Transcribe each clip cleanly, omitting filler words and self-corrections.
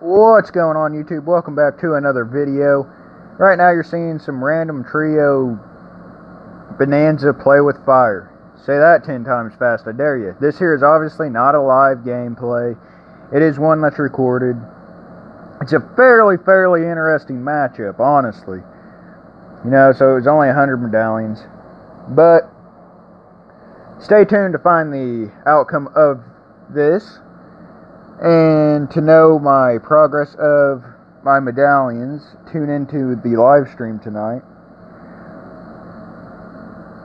What's going on, YouTube? Welcome back to another video. Right now you're seeing some random trio Bananza play with fire. Say that 10 times fast, I dare you. This here is obviously not a live gameplay. It is one that's recorded. It's a fairly interesting matchup, honestly. You know, so it was only 100 medallions. But stay tuned to find the outcome of this. And to know my progress of my medallions, tune into the live stream tonight,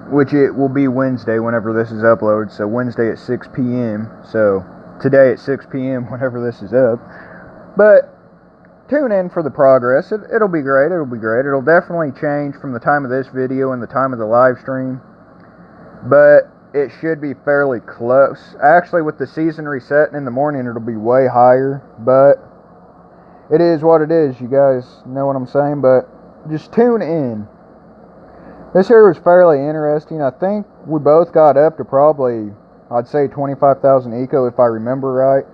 which it will be Wednesday whenever this is uploaded. So Wednesday at 6 p.m. So today at 6 p.m. whenever this is up. But tune in for the progress. It'll be great. It'll definitely change from the time of this video and the time of the live stream. But it should be fairly close. Actually, with the season resetting in the morning, it'll be way higher. But it is what it is. You guys know what I'm saying. But just tune in. This here was fairly interesting. I think we both got up to probably, I'd say 25,000 eco if I remember right.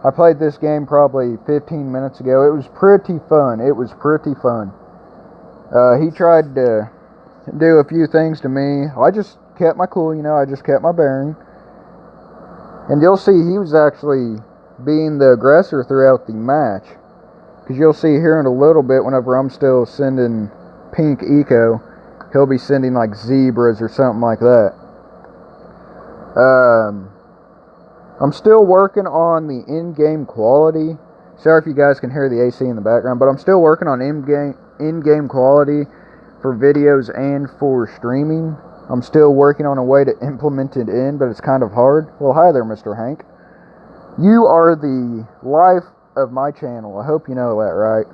I played this game probably 15 minutes ago. It was pretty fun. He tried to do a few things to me. I just kept my cool, I just kept my bearing. And you'll see he was actually being the aggressor throughout the match. Because you'll see here in a little bit, whenever I'm still sending pink eco, he'll be sending like zebras or something like that. I'm still working on the in-game quality. Sorry if you guys can hear the AC in the background, but I'm still working on in-game quality for videos and for streaming. I'm still working on a way to implement it in, but it's kind of hard. Well, hi there, Mr. Hank. You are the life of my channel. I hope you know that, right?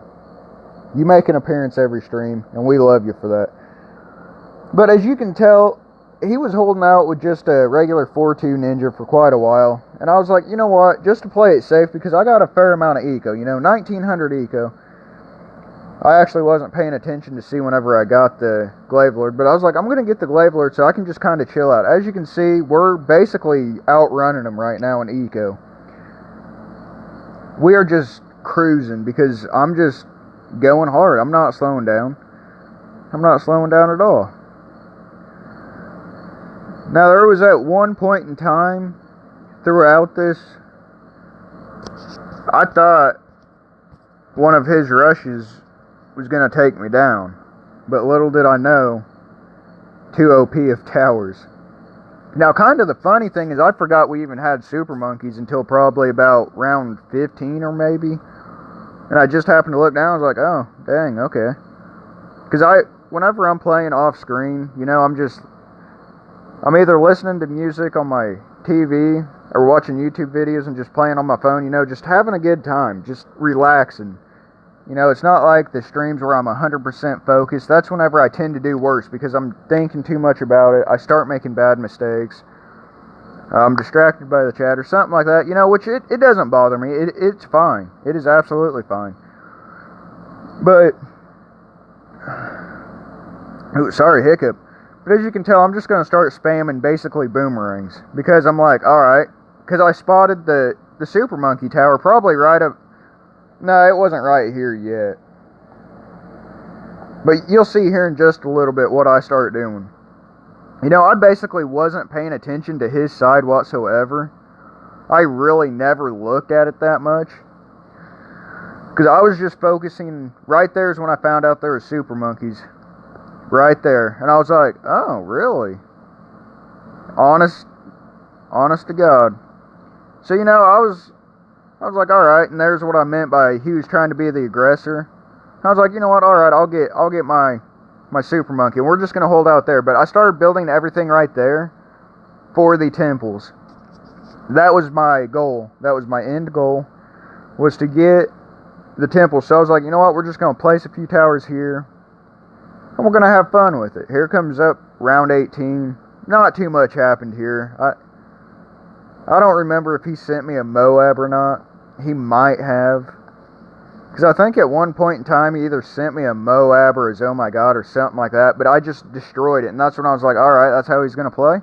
You make an appearance every stream, and we love you for that. But as you can tell, he was holding out with just a regular 4-2 Ninja for quite a while. And I was like, you know what, just to play it safe, because I got a fair amount of eco, 1900 eco. I actually wasn't paying attention to see whenever I got the Glaive Lord, but I was like, I'm going to get the Glaive Lord so I can just kind of chill out. As you can see, we're basically outrunning them right now in eco. We are just cruising because I'm just going hard. I'm not slowing down. I'm not slowing down at all. Now, there was at one point in time throughout this, I thought one of his rushes was going to take me down. But little did I know, 2 OP of towers. Now, kind of the funny thing is I forgot we even had super monkeys until probably about round 15 or maybe. And I just happened to look down, I was like, oh, dang, okay. Because whenever I'm playing off screen, I'm either listening to music on my TV or watching YouTube videos and just playing on my phone, just having a good time, just relaxing. It's not like the streams where I'm 100% focused. That's whenever I tend to do worse because I'm thinking too much about it. I start making bad mistakes. I'm distracted by the chat or something like that, which it doesn't bother me. It's fine. It is absolutely fine. But, sorry, hiccup. But as you can tell, I'm just going to start spamming basically boomerangs. Because I'm like, alright. Because I spotted the super monkey tower probably right up. No, it wasn't right here yet. But you'll see here in just a little bit what I start doing. I basically wasn't paying attention to his side whatsoever. I really never looked at it that much. Because I was just focusing. Right there is when I found out there were super monkeys. Right there. And I was like, oh, really? Honest to God. So, I was like, alright, and there's what I meant by he was trying to be the aggressor. I was like, you know what, alright, I'll get my super monkey, and we're just going to hold out there. But I started building everything right there for the temples. That was my goal. That was my end goal, was to get the temple. So I was like, you know what, we're just going to place a few towers here, and we're going to have fun with it. Here comes up round 18. Not too much happened here. I don't remember if he sent me a Moab or not. He might have. Because I think at one point in time he either sent me a Moab or his Oh My God or something like that. But I just destroyed it. And that's when I was like, alright, that's how he's going to play?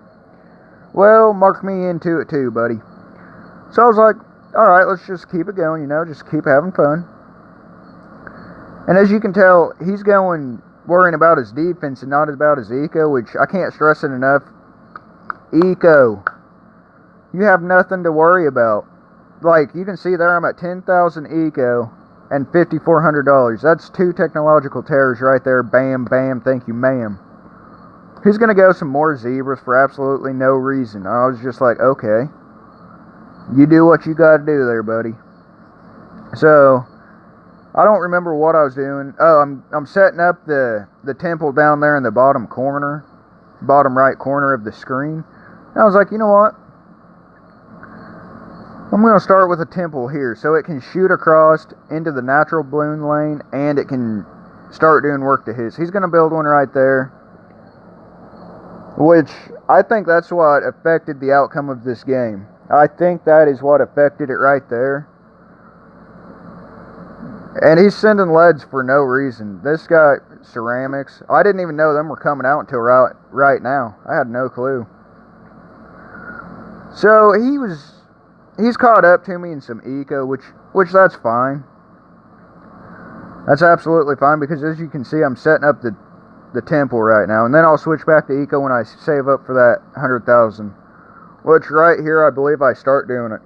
Well, mark me into it too, buddy. So I was like, alright, let's just keep it going, just keep having fun. And as you can tell, he's going worrying about his defense and not about his eco, which I can't stress it enough. Eco. You have nothing to worry about. Like, you can see there I'm at 10,000 eco and $5,400. That's 2 technological terrors right there. Bam, bam, thank you, ma'am. He's going to go some more zebras for absolutely no reason. I was just like, okay. You do what you got to do there, buddy. So, I don't remember what I was doing. Oh, I'm setting up the temple down there in the bottom right corner of the screen. And I was like, you know what? I'm going to start with a temple here so it can shoot across into the natural balloon lane and it can start doing work to his. He's going to build one right there, which I think that's what affected the outcome of this game. I think that is what affected it right there. And he's sending leads for no reason. This guy, ceramics, I didn't even know them were coming out until right now. I had no clue. So he's caught up to me in some eco, which that's fine. That's absolutely fine because as you can see, I'm setting up the temple right now, and then I'll switch back to eco when I save up for that 100,000. Which right here, I believe I start doing it.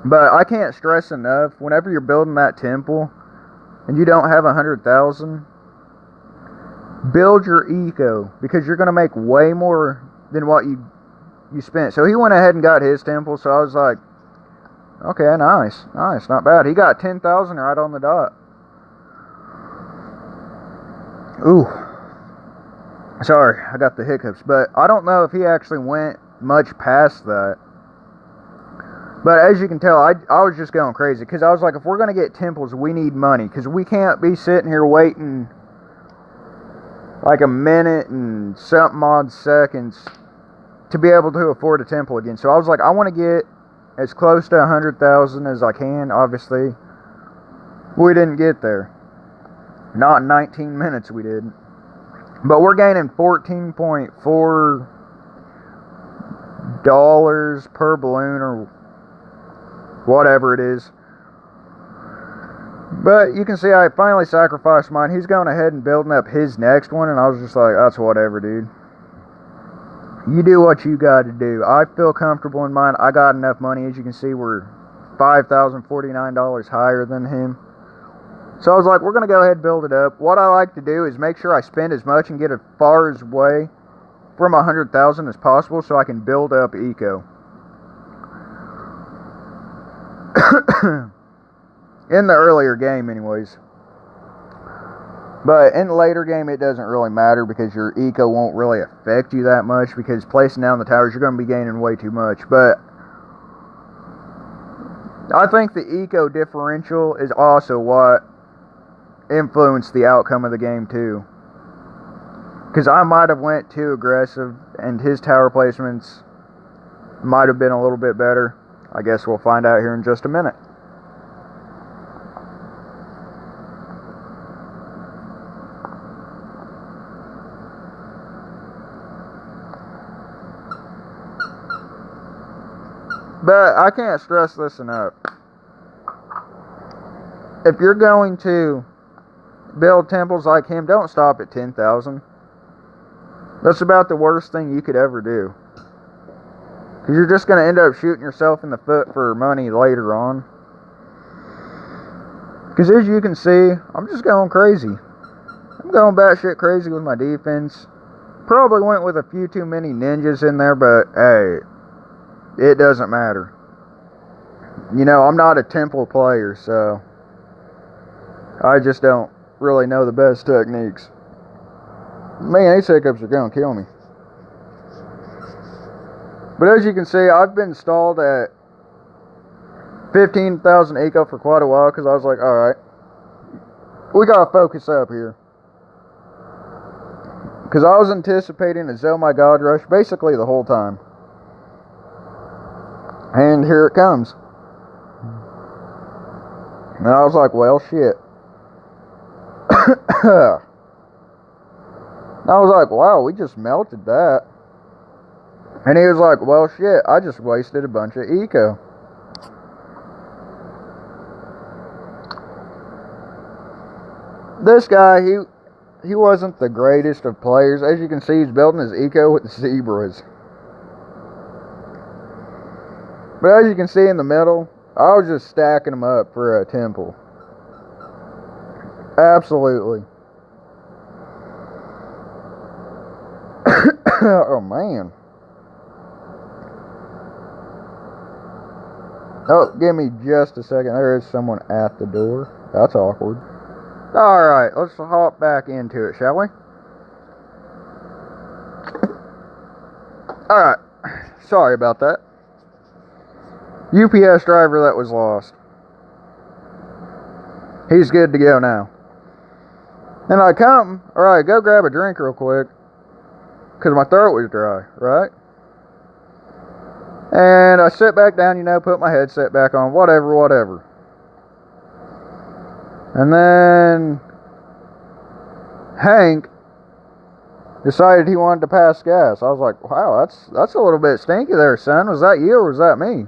But I can't stress enough, whenever you're building that temple and you don't have 100,000, build your eco because you're going to make way more than what you spent. So he went ahead and got his temple, so I was like, okay, nice, not bad. He got 10,000 right on the dot. Ooh. Sorry, I got the hiccups, but I don't know if he actually went much past that. But as you can tell, I was just going crazy because I was like, if we're going to get temples, we need money because we can't be sitting here waiting like a minute and something odd seconds to be able to afford a temple again. So I was like, I want to get as close to 100,000 as I can. Obviously, we didn't get there. Not in 19 minutes we didn't. But we're gaining $14.4 per balloon or whatever it is. But you can see I finally sacrificed mine. He's going ahead and building up his next one, and I was just like, that's whatever, dude. You do what you got to do. I feel comfortable in mine. I got enough money. As you can see, we're $5,049 higher than him. So I was like, we're going to go ahead and build it up. What I like to do is make sure I spend as much and get as far away from 100,000 as possible so I can build up eco. In the earlier game anyways. But in the later game, it doesn't really matter because your eco won't really affect you that much because placing down the towers, you're going to be gaining way too much. But I think the eco differential is also what influenced the outcome of the game too. Because I might have went too aggressive and his tower placements might have been a little bit better. I guess we'll find out here in just a minute. But I can't stress this enough. If you're going to build temples like him, don't stop at 10,000. That's about the worst thing you could ever do. Because you're just going to end up shooting yourself in the foot for money later on. Because as you can see, I'm just going crazy. I'm going batshit crazy with my defense. Probably went with a few too many ninjas in there, but hey, it doesn't matter. You know, I'm not a temple player, so I just don't really know the best techniques. Man, these hiccups are going to kill me. But as you can see, I've been stalled at 15,000 eco for quite a while because I was like, alright, we got to focus up here. Because I was anticipating a Oh My God rush basically the whole time. And here it comes. And I was like, well, shit. I was like, wow, we just melted that. And he was like, well, shit, I just wasted a bunch of eco. This guy, he wasn't the greatest of players. As you can see, he's building his eco with zebras. But as you can see in the middle, I was just stacking them up for a temple. Absolutely. Oh, man. Oh, give me just a second. There is someone at the door. That's awkward. Alright, let's hop back into it, shall we? Alright. Sorry about that. UPS driver that was lost. He's good to go now. And I go grab a drink real quick, because my throat was dry, right? And I sit back down, put my headset back on, whatever. And then Hank decided he wanted to pass gas. I was like, wow, that's a little bit stinky there, son. Was that you or was that me?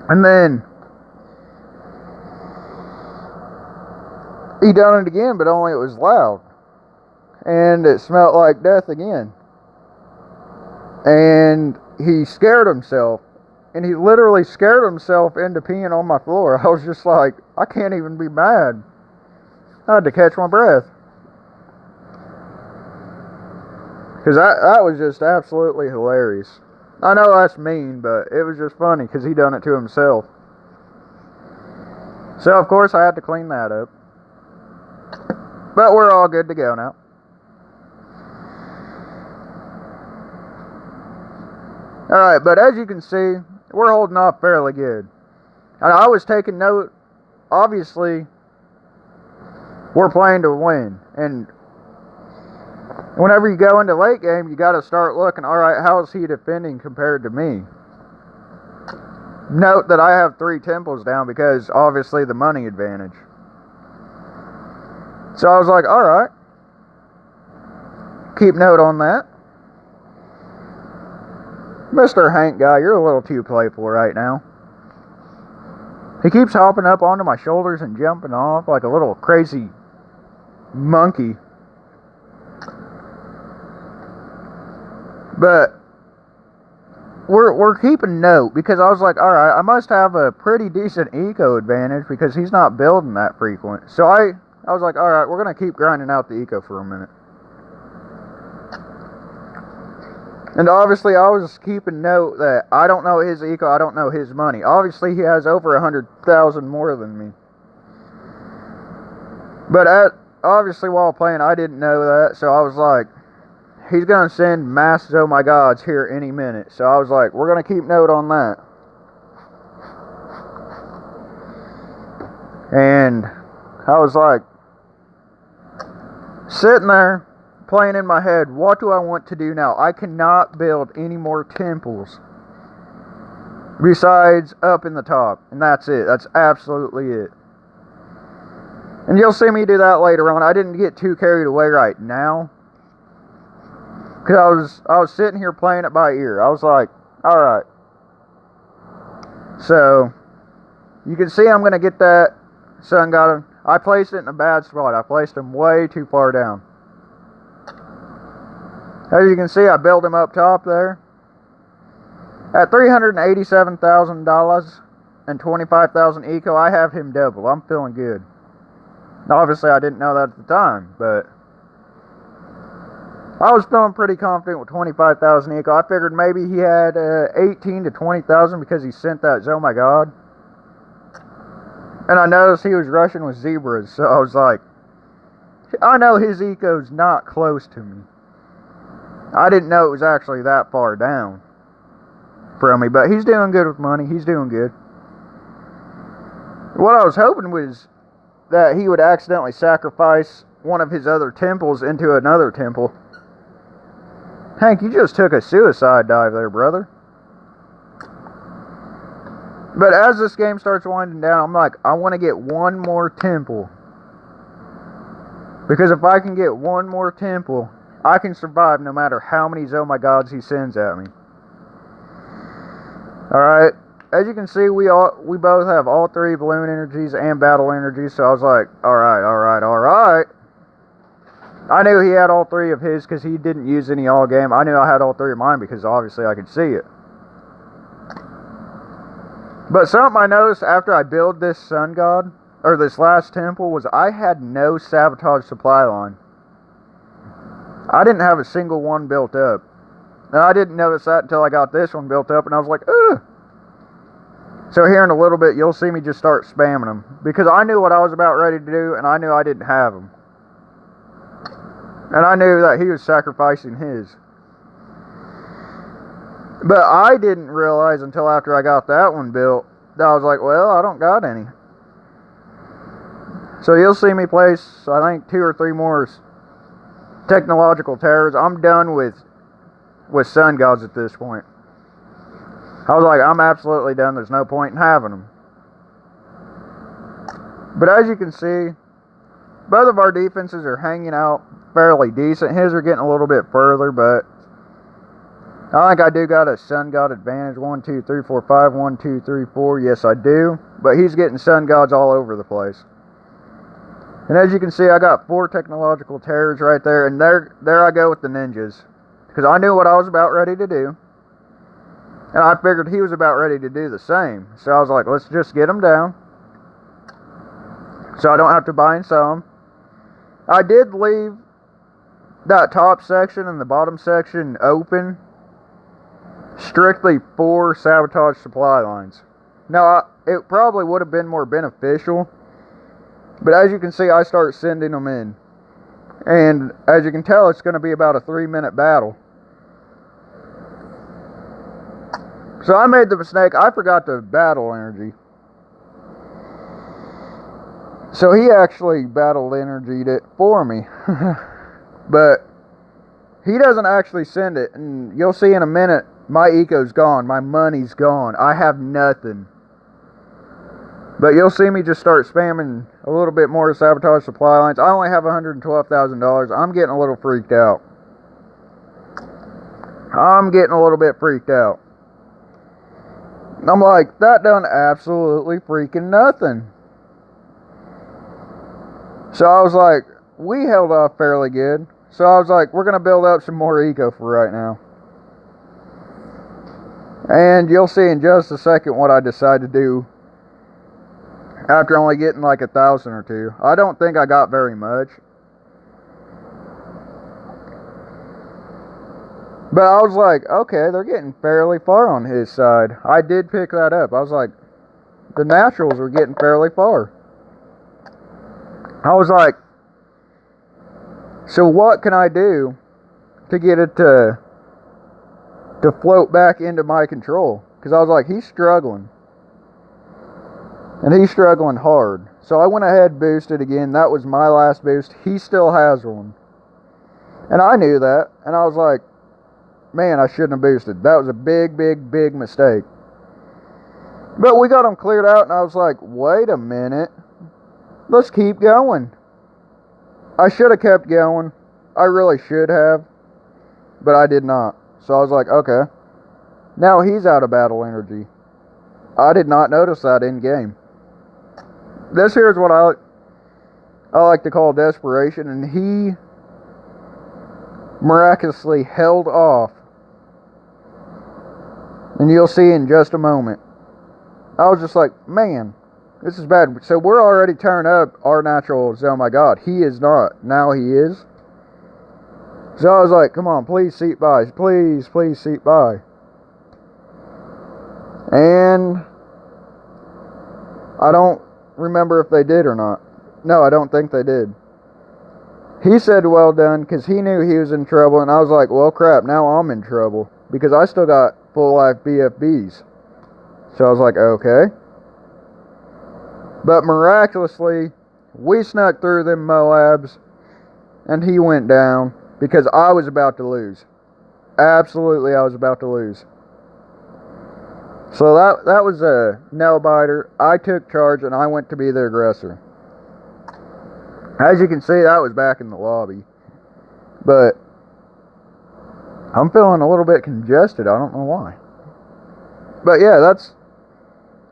And then he done it again, but only it was loud. And it smelled like death again. And he scared himself. And he literally scared himself into peeing on my floor. I was just like, I can't even be mad. I had to catch my breath. Because that was just absolutely hilarious. I know that's mean, but it was just funny because he done it to himself. So, of course, I had to clean that up. But we're all good to go now. Alright, but as you can see, we're holding off fairly good. And I was taking note, obviously, we're playing to win. And whenever you go into late game, you got to start looking, alright, how is he defending compared to me? Note that I have 3 temples down because, obviously, the money advantage. So I was like, alright. Keep note on that. Mr. Hank guy, you're a little too playful right now. He keeps hopping up onto my shoulders and jumping off like a little crazy monkey. But we're keeping note because I was like, alright, I must have a pretty decent eco advantage because he's not building that frequent. So I was like, alright, we're going to keep grinding out the eco for a minute. And obviously I was keeping note that I don't know his eco, I don't know his money. Obviously he has over 100,000 more than me. But obviously while playing I didn't know that, so I was like, he's going to send mass oh my gods here any minute. So I was like, we're going to keep note on that. And I was like, sitting there, playing in my head, what do I want to do now? I cannot build any more temples besides up in the top. And that's it. That's absolutely it. And you'll see me do that later on. I didn't get too carried away right now. Because I was sitting here playing it by ear. I was like, alright. So, you can see I'm going to get that sun god. I placed it in a bad spot. I placed him way too far down. As you can see, I built him up top there. At $387,000 and 25,000 eco, I have him double. I'm feeling good. Now, obviously, I didn't know that at the time, but I was feeling pretty confident with 25,000 eco. I figured maybe he had 18 to 20,000 because he sent that oh my god. And I noticed he was rushing with zebras, so I was like, I know his eco's not close to me. I didn't know it was actually that far down from me, but he's doing good with money. He's doing good. What I was hoping was that he would accidentally sacrifice one of his other temples into another temple. Hank, you just took a suicide dive there, brother. But as this game starts winding down, I'm like, I want to get one more temple. Because if I can get one more temple, I can survive no matter how many oh my gods he sends at me. Alright, as you can see, we both have all three balloon energies and battle energies. So I was like, all right. I knew he had all three of his because he didn't use any all game. I knew I had all three of mine because obviously I could see it. But something I noticed after I built this sun god, or this last temple, was I had no sabotage supply line. I didn't have a single one built up. And I didn't notice that until I got this one built up, and I was like, ugh. So here in a little bit, you'll see me just start spamming them. Because I knew what I was about ready to do, and I knew I didn't have them. And I knew that he was sacrificing his. But I didn't realize until after I got that one built that I was like, well, I don't got any. So you'll see me place, I think, 2 or 3 more technological terrors. I'm done with sun gods at this point. I was like, I'm absolutely done. There's no point in having them. But as you can see, both of our defenses are hanging out fairly decent. His are getting a little bit further, but I think I do got a sun god advantage. 1, 2, 3, 4, 5. 1, 2, 3, 4. Yes, I do. But he's getting sun gods all over the place. And as you can see, I got 4 technological terrors right there. And there I go with the ninjas. Because I knew what I was about ready to do. And I figured he was about ready to do the same. So I was like, let's just get him down. So I don't have to buy and sell them. I did leave that top section and the bottom section open strictly for sabotage supply lines. Now, it probably would have been more beneficial, but as you can see, I start sending them in. And as you can tell, it's going to be about a 3-minute battle. So I made the mistake, I forgot the battle energy. So he actually battle energied it for me. But he doesn't actually send it. And you'll see in a minute, my eco's gone. My money's gone. I have nothing. But you'll see me just start spamming a little bit more sabotage supply lines. I only have $112,000. I'm getting a little freaked out. I'm getting a little bit freaked out. I'm like, that done absolutely freaking nothing. So I was like, we held off fairly good. So I was like, we're going to build up some more eco for right now. And you'll see in just a second what I decide to do after only getting like 1,000 or 2. I don't think I got very much. But I was like, okay, they're getting fairly far on his side. I did pick that up. I was like, the naturals are getting fairly far. I was like, so what can I do to get it to float back into my control? Because I was like, he's struggling. And he's struggling hard. So I went ahead and boosted again. That was my last boost. He still has one. And I knew that. And I was like, man, I shouldn't have boosted. That was a big, big, big mistake. But we got him cleared out. And I was like, wait a minute. Let's keep going. I should have kept going. I really should have. But I did not. So I was like, okay. Now he's out of battle energy. I did not notice that in game. This here is what I like to call desperation. And he miraculously held off. And you'll see in just a moment. I was just like, man, this is bad. So we're already turning up our naturals. Oh my God, he is not. Now he is. So I was like, come on, please seat by. Please, please seat by. And I don't remember if they did or not. No, I don't think they did. He said well done because he knew he was in trouble. And I was like, well, crap, now I'm in trouble. Because I still got full life BFBs. So I was like, okay. But miraculously, we snuck through them Moabs, and he went down because I was about to lose. Absolutely, I was about to lose. So that was a nail biter. I took charge, and I went to be the aggressor. As you can see, that was back in the lobby. But I'm feeling a little bit congested. I don't know why. But yeah,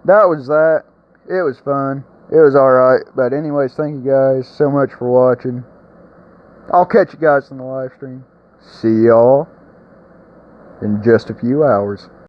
that was that. It was fun. It was alright. But anyways, thank you guys so much for watching. I'll catch you guys in the live stream. See y'all in just a few hours.